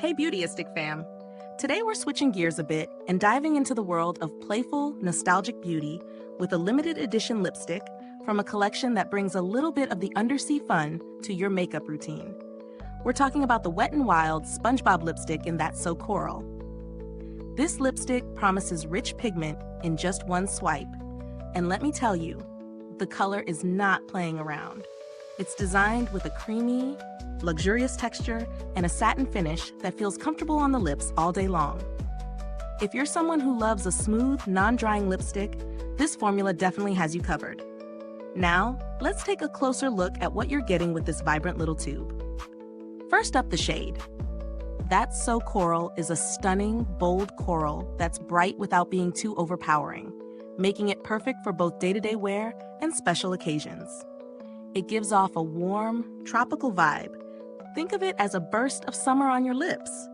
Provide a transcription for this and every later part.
Hey Beautyistic fam! Today we're switching gears a bit and diving into the world of playful, nostalgic beauty with a limited edition lipstick from a collection that brings a little bit of the undersea fun to your makeup routine. We're talking about the Wet n Wild SpongeBob Lipstick in That's So Coral. This lipstick promises rich pigment in just one swipe, and let me tell you, the color is not playing around. It's designed with a creamy, luxurious texture and a satin finish that feels comfortable on the lips all day long. If you're someone who loves a smooth, non-drying lipstick, this formula definitely has you covered. Now, let's take a closer look at what you're getting with this vibrant little tube. First up, the shade. That's So Coral is a stunning, bold coral that's bright without being too overpowering, making it perfect for both day-to-day wear and special occasions. It gives off a warm, tropical vibe. Think of it as a burst of summer on your lips.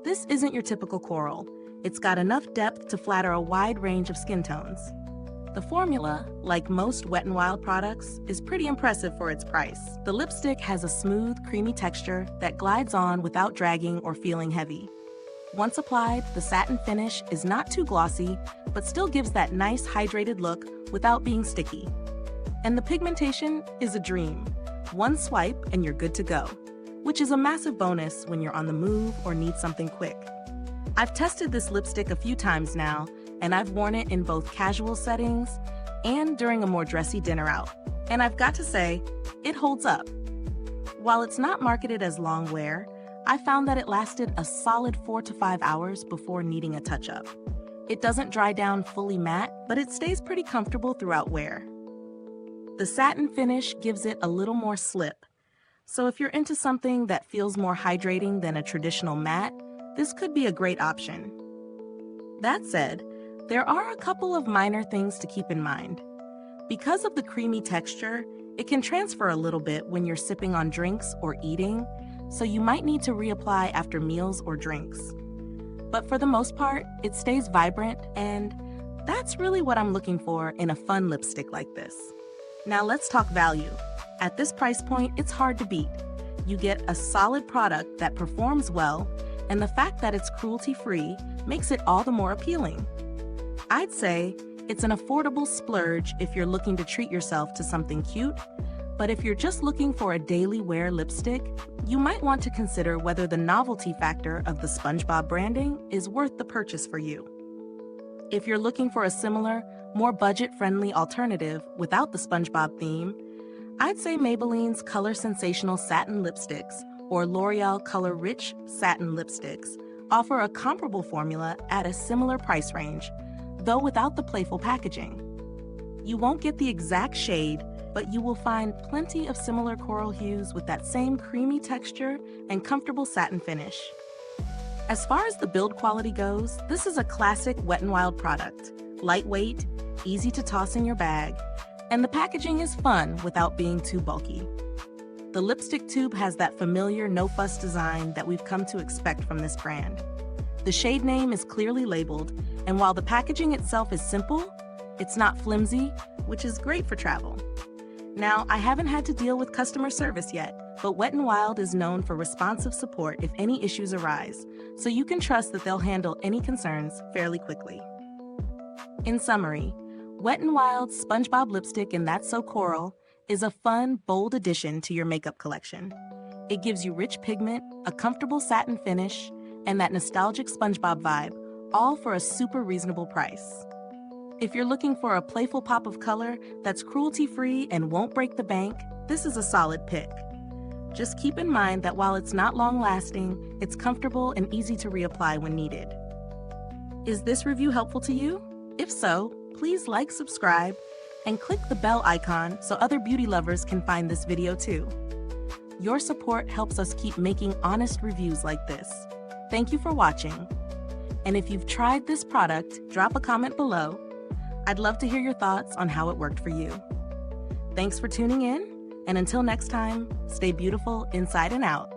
This isn't your typical coral. It's got enough depth to flatter a wide range of skin tones. The formula, like most Wet n Wild products, is pretty impressive for its price. The lipstick has a smooth, creamy texture that glides on without dragging or feeling heavy. Once applied, the satin finish is not too glossy, but still gives that nice, hydrated look without being sticky. And the pigmentation is a dream. One swipe and you're good to go, which is a massive bonus when you're on the move or need something quick. I've tested this lipstick a few times now, and I've worn it in both casual settings and during a more dressy dinner out. And I've got to say, it holds up. While it's not marketed as long wear, I found that it lasted a solid 4 to 5 hours before needing a touch-up. It doesn't dry down fully matte, but it stays pretty comfortable throughout wear. The satin finish gives it a little more slip, so if you're into something that feels more hydrating than a traditional matte, this could be a great option. That said, there are a couple of minor things to keep in mind. Because of the creamy texture, it can transfer a little bit when you're sipping on drinks or eating, so you might need to reapply after meals or drinks. But for the most part, it stays vibrant, and that's really what I'm looking for in a fun lipstick like this. Now let's talk value. At this price point, it's hard to beat. You get a solid product that performs well, and the fact that it's cruelty-free makes it all the more appealing. I'd say it's an affordable splurge if you're looking to treat yourself to something cute, but if you're just looking for a daily wear lipstick, you might want to consider whether the novelty factor of the SpongeBob branding is worth the purchase for you. If you're looking for a similar, more budget-friendly alternative without the SpongeBob theme, I'd say Maybelline's Color Sensational Satin Lipsticks or L'Oreal Color Rich Satin Lipsticks offer a comparable formula at a similar price range, though without the playful packaging. You won't get the exact shade, but you will find plenty of similar coral hues with that same creamy texture and comfortable satin finish. As far as the build quality goes, this is a classic Wet n Wild product. Lightweight, easy to toss in your bag, and the packaging is fun without being too bulky. The lipstick tube has that familiar no-fuss design that we've come to expect from this brand. The shade name is clearly labeled, and while the packaging itself is simple, it's not flimsy, which is great for travel. Now, I haven't had to deal with customer service yet, but Wet n Wild is known for responsive support if any issues arise, so you can trust that they'll handle any concerns fairly quickly. In summary, Wet n Wild SpongeBob Lipstick in That's So Coral is a fun, bold addition to your makeup collection. It gives you rich pigment, a comfortable satin finish, and that nostalgic SpongeBob vibe, all for a super reasonable price. If you're looking for a playful pop of color that's cruelty-free and won't break the bank, this is a solid pick. Just keep in mind that while it's not long-lasting, it's comfortable and easy to reapply when needed. Is this review helpful to you? If so, please like, subscribe, and click the bell icon so other beauty lovers can find this video too. Your support helps us keep making honest reviews like this. Thank you for watching. And if you've tried this product, drop a comment below. I'd love to hear your thoughts on how it worked for you. Thanks for tuning in, and until next time, stay beautiful inside and out.